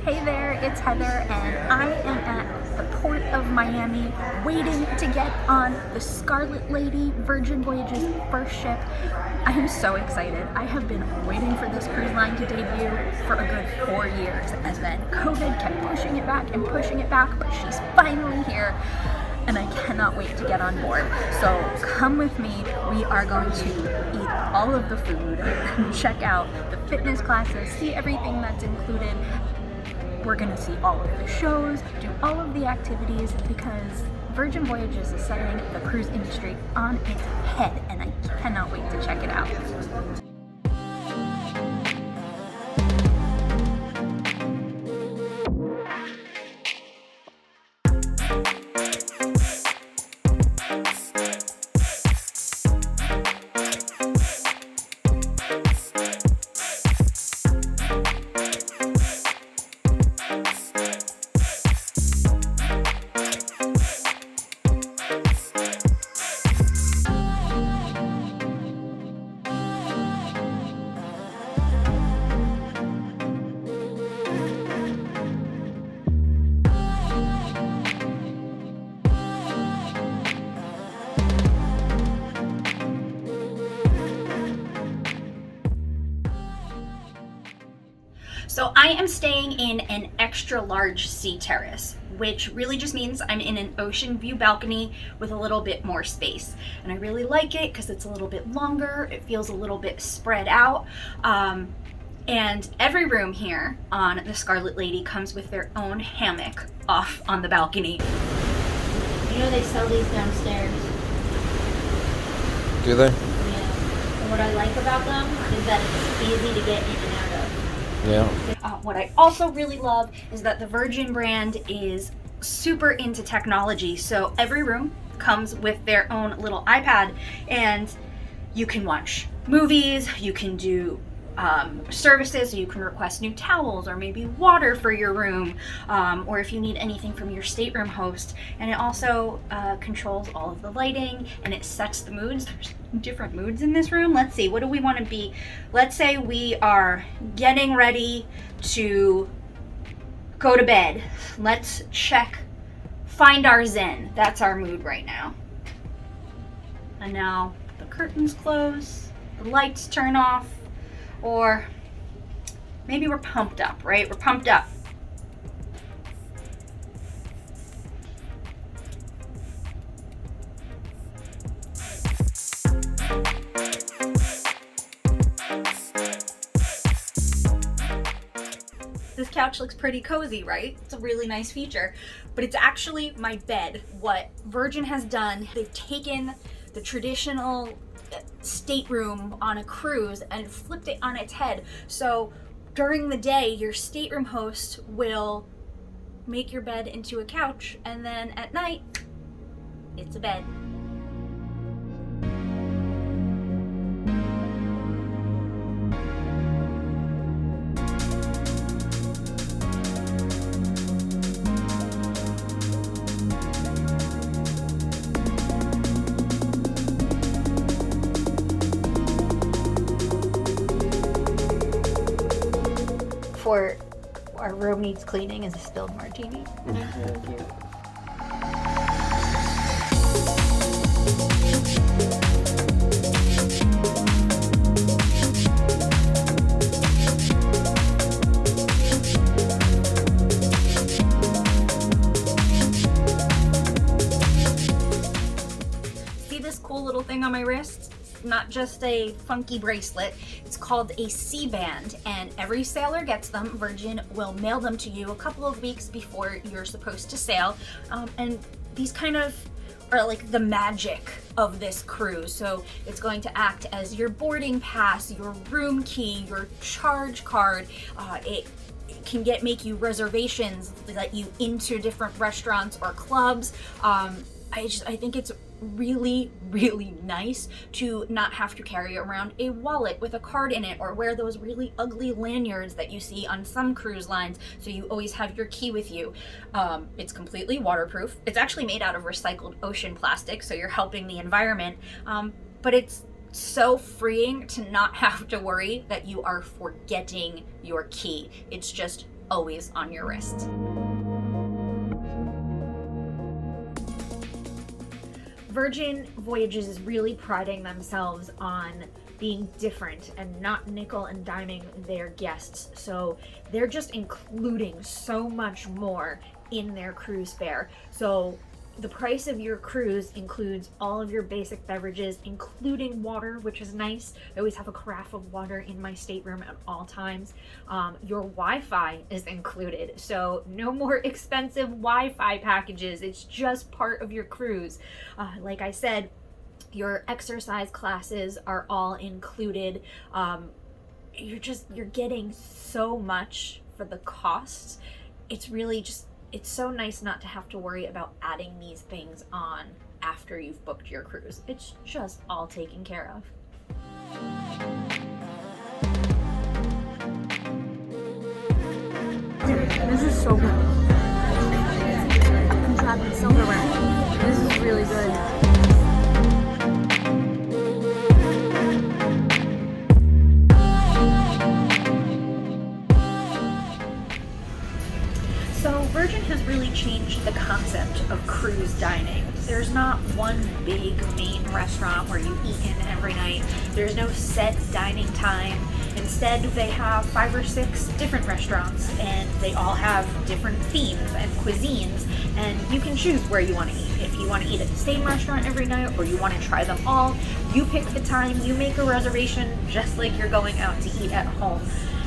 Hey there, it's Heather, and I am at the port of Miami waiting to get on the Scarlet Lady, Virgin Voyages first ship. I am so excited. I have been waiting for this cruise line to debut for a good 4 years, and then COVID kept pushing it back, but she's finally here. And I cannot wait to get on board. So come with me. We are going to eat all of the food, check out the fitness classes, see everything that's included. We're going to see all of the shows, do all of the activities, because Virgin Voyages is setting the cruise industry on its head, and I cannot wait to check it out. So I am staying in an extra large sea terrace, which really just means I'm in an ocean view balcony with a little bit more space. And I really like it because it's a little bit longer, it feels a little bit spread out. And every room here on the Scarlet Lady comes with their own hammock off on the balcony. You know they sell these downstairs. Do they? Yeah. And what I like about them is that it's easy to get in and out of. Yeah. What I also really love is that the Virgin brand is super into technology. So every room comes with their own little iPad, and you can watch movies, you can do services, you can request new towels or maybe water for your room, or if you need anything from your stateroom host. And it also controls all of the lighting, and it sets the moods. There's different moods in this room. Let's see, what do we want to be? Let's say we are getting ready to go to bed. Let's check Find Our Zen. That's our mood right now. And now the curtains close, the lights turn off, or maybe we're pumped up, right? We're pumped up. This couch looks pretty cozy, right? It's a really nice feature, but it's actually my bed. What Virgin has done, they've taken the traditional stateroom on a cruise and flipped it on its head. So during the day, your stateroom host will make your bed into a couch, and then at night, it's a bed. Before our room needs cleaning is a spilled martini. That's really cute. See this cool little thing on my wrist? Not just a funky bracelet. It's called a C-band, and every sailor gets them. Virgin will mail them to you a couple of weeks before you're supposed to sail, and these kind of are like the magic of this cruise. So it's going to act as your boarding pass, your room key, your charge card. It can make you reservations, let you into different restaurants or clubs. I think it's really, really nice to not have to carry around a wallet with a card in it, or wear those really ugly lanyards that you see on some cruise lines, so you always have your key with you. It's completely waterproof. It's actually made out of recycled ocean plastic, so you're helping the environment, but it's so freeing to not have to worry that you are forgetting your key. It's just always on your wrist. Virgin Voyages is really priding themselves on being different and not nickel and diming their guests. So they're just including so much more in their cruise fare. So the price of your cruise includes all of your basic beverages, including water, which is nice. I always have a carafe of water in my stateroom at all times. Your Wi-Fi is included, so no more expensive Wi-Fi packages. It's just part of your cruise. Like I said, your exercise classes are all included. You're getting so much for the cost. It's really just, it's so nice not to have to worry about adding these things on after you've booked your cruise. It's just all taken care of. This is so good. Contracted silverware. This is really good. So Virgin has really changed the concept of cruise dining. There's not one big main restaurant where you eat in every night. There's no set dining time. Instead, they have 5 or 6 different restaurants, and they all have different themes and cuisines, and you can choose where you want to eat. If you want to eat at the same restaurant every night, or you want to try them all, you pick the time, you make a reservation just like you're going out to eat at home.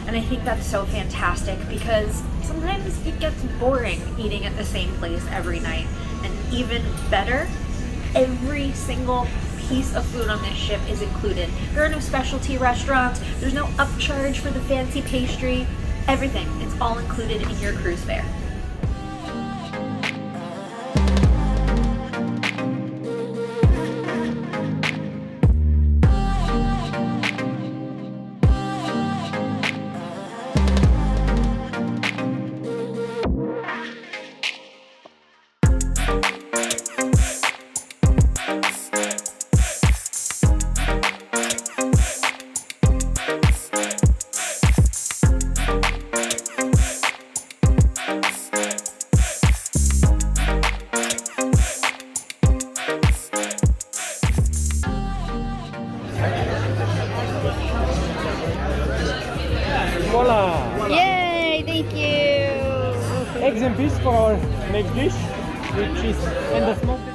And I think that's so fantastic, because sometimes it gets boring eating at the same place every night. And even better, every single piece of food on this ship is included. There are no specialty restaurants, there's no upcharge for the fancy pastry. Everything, it's all included in your cruise fare. Voila! Yay! Thank you! Eggs and fish for our next dish, which is and the smoked.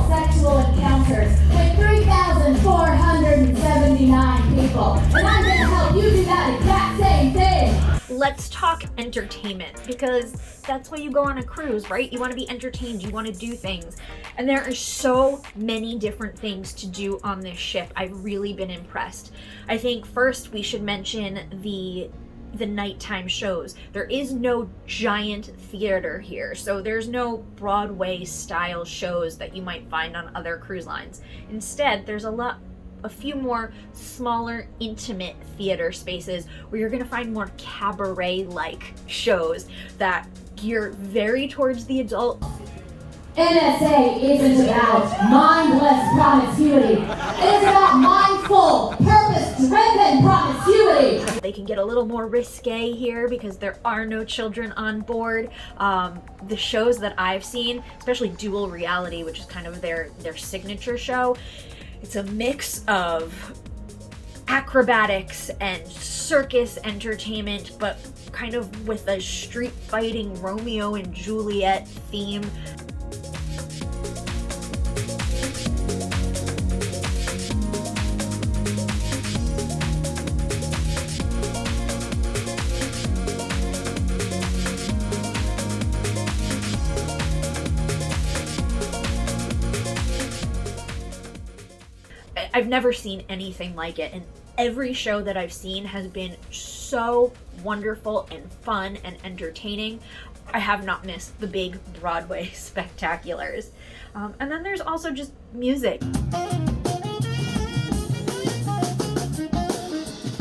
Sexual encounters with 3,479 people, and I'm going to help you do that exact same thing. Let's talk entertainment, because that's why you go on a cruise, right? You want to be entertained, you want to do things. And there are so many different things to do on this ship. I've really been impressed. I think first we should mention the nighttime shows. There is no giant theater here, so there's no Broadway style shows that you might find on other cruise lines. Instead, there's a few more smaller, intimate theater spaces where you're gonna find more cabaret-like shows that gear very towards the adult. NSA isn't about mindless promiscuity. It is about mindful, purpose-driven promiscuity. They can get a little more risque here because there are no children on board. The shows that I've seen, especially Dual Reality, which is kind of their signature show, it's a mix of acrobatics and circus entertainment, but kind of with a street fighting Romeo and Juliet theme. I've never seen anything like it, and every show that I've seen has been so wonderful and fun and entertaining. I have not missed the big Broadway spectaculars. And then there's also just music.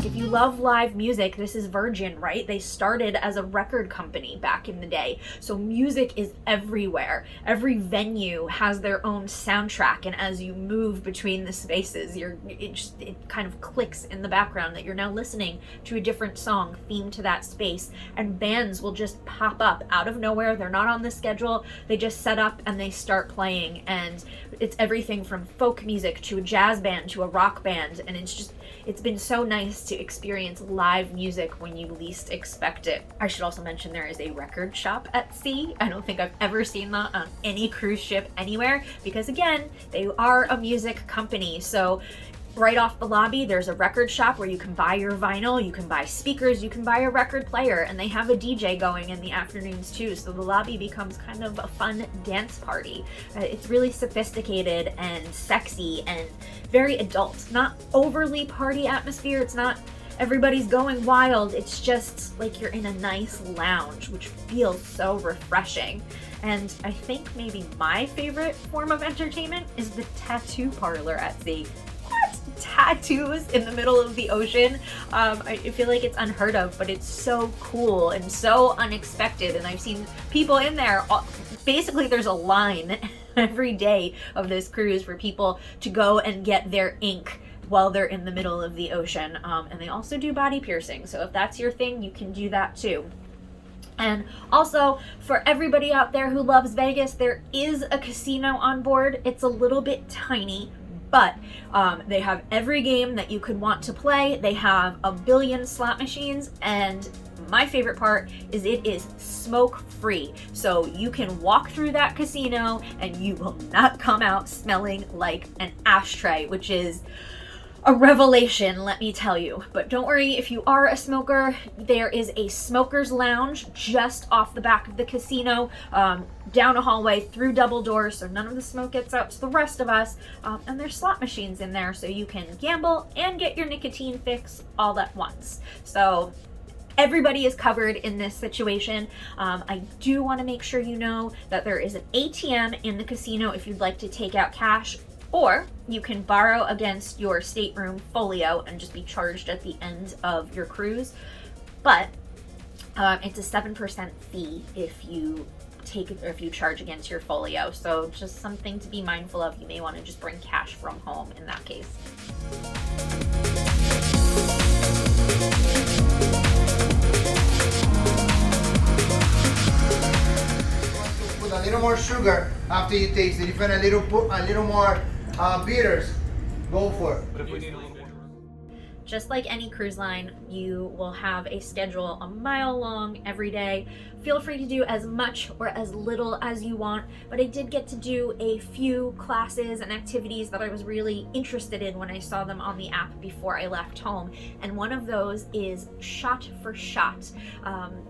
If you love live music, this is Virgin, right? They started as a record company back in the day. So music is everywhere. Every venue has their own soundtrack, and as you move between the spaces, it kind of clicks in the background that you're now listening to a different song themed to that space. And bands will just pop up out of nowhere. They're not on the schedule. They just set up and they start playing, and it's everything from folk music to a jazz band to a rock band, and it's been so nice to experience live music when you least expect it. I should also mention there is a record shop at sea. I don't think I've ever seen that on any cruise ship anywhere, because again, they are a music company. So right off the lobby, there's a record shop where you can buy your vinyl, you can buy speakers, you can buy a record player, and they have a DJ going in the afternoons too. So the lobby becomes kind of a fun dance party. It's really sophisticated and sexy and very adult. Not overly party atmosphere. It's not everybody's going wild. It's just like you're in a nice lounge, which feels so refreshing. And I think maybe my favorite form of entertainment is the tattoo parlor at sea. Tattoos in the middle of the ocean. I feel like it's unheard of, but it's so cool and so unexpected. And I've seen people in there. Basically, there's a line every day of this cruise for people to go and get their ink while they're in the middle of the ocean. And they also do body piercing. So if that's your thing, you can do that too. And also, for everybody out there who loves Vegas, there is a casino on board. It's a little bit tiny, but they have every game that you could want to play. They have a billion slot machines, and my favorite part is it is smoke free. So you can walk through that casino and you will not come out smelling like an ashtray, which is a revelation, let me tell you. But don't worry, if you are a smoker, there is a smoker's lounge just off the back of the casino, down a hallway through double doors, so none of the smoke gets out to the rest of us. And there's slot machines in there, so you can gamble and get your nicotine fix all at once. So everybody is covered in this situation. I do want to make sure you know that there is an ATM in the casino if you'd like to take out cash, or you can borrow against your stateroom folio and just be charged at the end of your cruise. But it's a 7% fee if you charge against your folio. So just something to be mindful of. You may want to just bring cash from home in that case. Put a little more sugar after you taste it. If you want a little more bitters, go for it. Just like any cruise line, you will have a schedule a mile long every day. Feel free to do as much or as little as you want, but I did get to do a few classes and activities that I was really interested in when I saw them on the app before I left home. And one of those is Shot for Shot.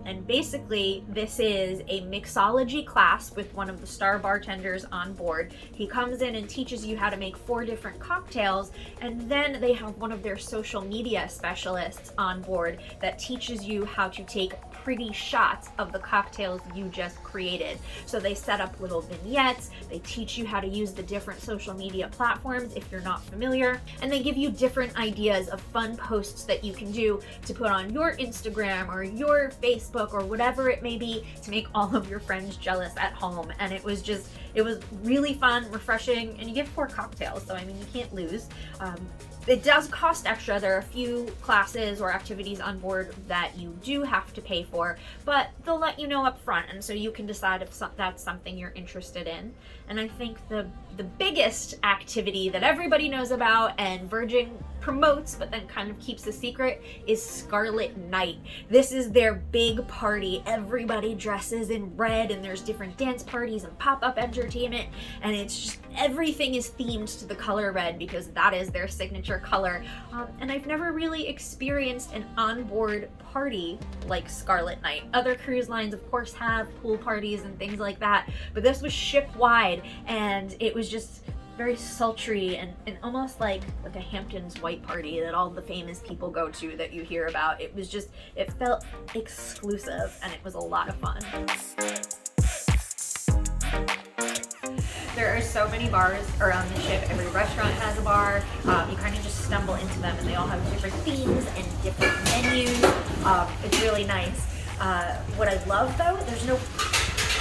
And basically, this is a mixology class with one of the star bartenders on board. He comes in and teaches you how to make 4 different cocktails, and then they have one of their social media specialists on board that teaches you how to take pretty shots of the cocktails you just created. So they set up little vignettes, they teach you how to use the different social media platforms if you're not familiar, and they give you different ideas of fun posts that you can do to put on your Instagram or your Facebook or whatever it may be to make all of your friends jealous at home. And it was really fun, refreshing, and you get 4 cocktails, so I mean, you can't lose. It does cost extra. There are a few classes or activities on board that you do have to pay for, but they'll let you know up front, and so you can decide if that's something you're interested in. And I think the biggest activity that everybody knows about and Virgin promotes but then kind of keeps a secret is Scarlet Night. This is their big party. Everybody dresses in red, and there's different dance parties and pop-up entertainment, and it's just everything is themed to the color red because that is their signature color. And I've never really experienced an onboard party like Scarlet Night. Other cruise lines of course have pool parties and things like that, but this was ship-wide, and it was just very sultry and almost like a Hamptons white party that all the famous people go to that you hear about. It was just, it felt exclusive and it was a lot of fun. There are so many bars around the ship. Every restaurant has a bar. You kind of just stumble into them and they all have different themes and different menus. It's really nice. What I love though, there's no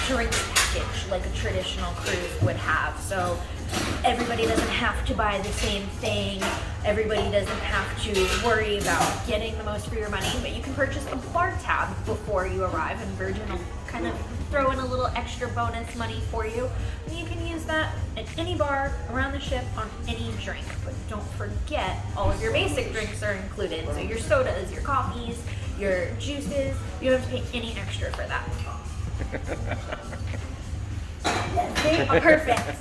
drinks package like a traditional cruise would have. So everybody doesn't have to buy the same thing. Everybody doesn't have to worry about getting the most for your money, but you can purchase a bar tab before you arrive and Virgin will kind of throw in a little extra bonus money for you. And you can use that at any bar around the ship on any drink, but don't forget all of your basic drinks are included. So your sodas, your coffees, your juices, you don't have to pay any extra for that. They are perfect.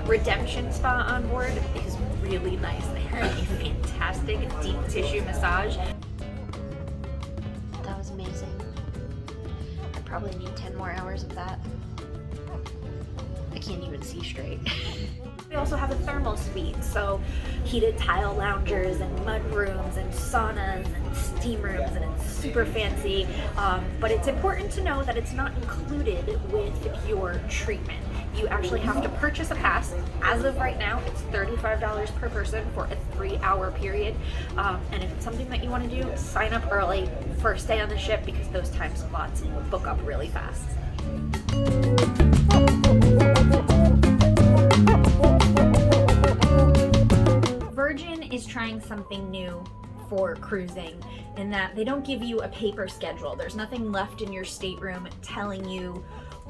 Redemption spa on board is really nice. They have a fantastic deep tissue massage. That was amazing. I probably need 10 more hours of that. I can't even see straight. We also have a thermal suite, so heated tile loungers and mud rooms and saunas and steam rooms, and it's super fancy. But it's important to know that it's not included with your treatment. You actually have to purchase a pass. As of right now, it's $35 per person for a 3-hour period. And if it's something that you want to do, sign up early, first day on the ship, because those time slots book up really fast. Virgin is trying something new for cruising in that they don't give you a paper schedule. There's nothing left in your stateroom telling you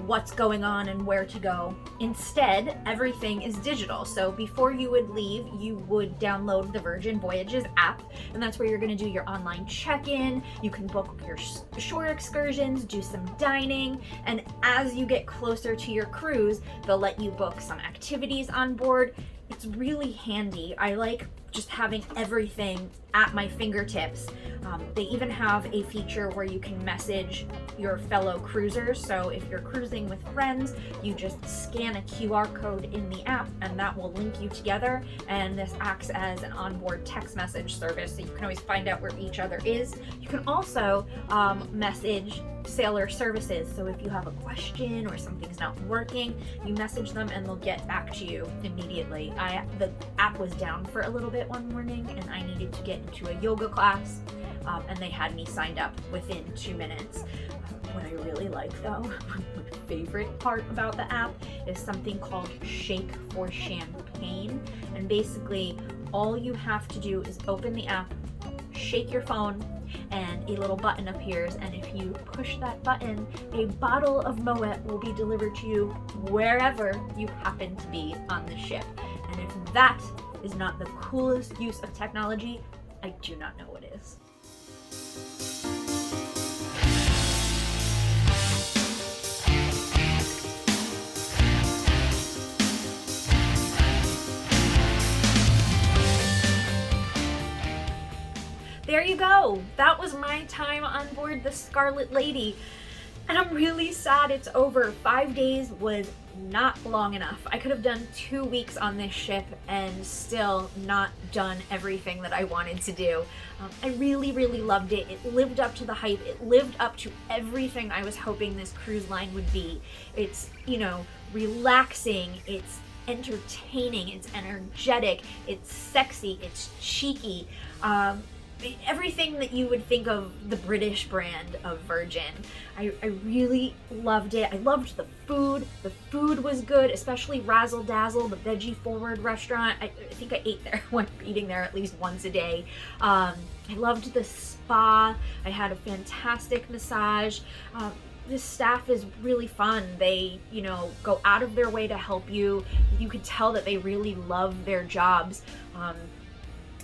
what's going on and where to go. Instead, everything is digital. So before you would leave, you would download the Virgin Voyages app, and that's where you're going to do your online check-in. You can book your shore excursions, do some dining, and as you get closer to your cruise, they'll let you book some activities on board. It's really handy. I like just having everything at my fingertips. They even have a feature where you can message your fellow cruisers. So if you're cruising with friends, you just scan a QR code in the app and that will link you together. And this acts as an onboard text message service, so you can always find out where each other is. You can also message sailor services. So if you have a question or something's not working, you message them and they'll get back to you immediately. The app was down for a little bit one morning and I needed to get into a yoga class, and they had me signed up within 2 minutes. What I really like though, my favorite part about the app is something called Shake for Champagne. And basically all you have to do is open the app, shake your phone, and a little button appears, and if you push that button, a bottle of Moet will be delivered to you wherever you happen to be on the ship. And if that is not the coolest use of technology, I do not know what is. There you go. That was my time on board the Scarlet Lady. And I'm really sad it's over. 5 days was not long enough. I could have done 2 weeks on this ship and still not done everything that I wanted to do. I really, really loved it. It lived up to the hype. It lived up to everything I was hoping this cruise line would be. It's, relaxing. It's entertaining. It's energetic. It's sexy. It's cheeky. Everything that you would think of the British brand of Virgin. I really loved it. I loved the food. The food was good, especially Razzle Dazzle, the veggie forward restaurant. I think I ate there, went eating there at least once a day. I loved the spa. I had a fantastic massage. this staff is really fun. They, you know, go out of their way to help you. You could tell that they really love their jobs.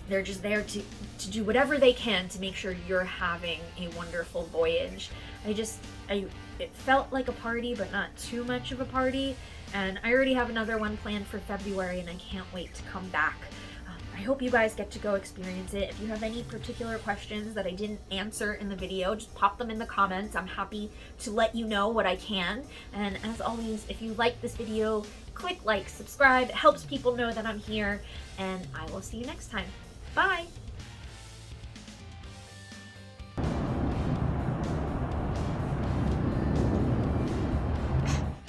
They're just there to do whatever they can to make sure you're having a wonderful voyage. It felt like a party, but not too much of a party. And I already have another one planned for February, and I can't wait to come back. I hope you guys get to go experience it. If you have any particular questions that I didn't answer in the video, just pop them in the comments. I'm happy to let you know what I can. And as always, if you like this video, click like, subscribe. It helps people know that I'm here. And I will see you next time. Bye!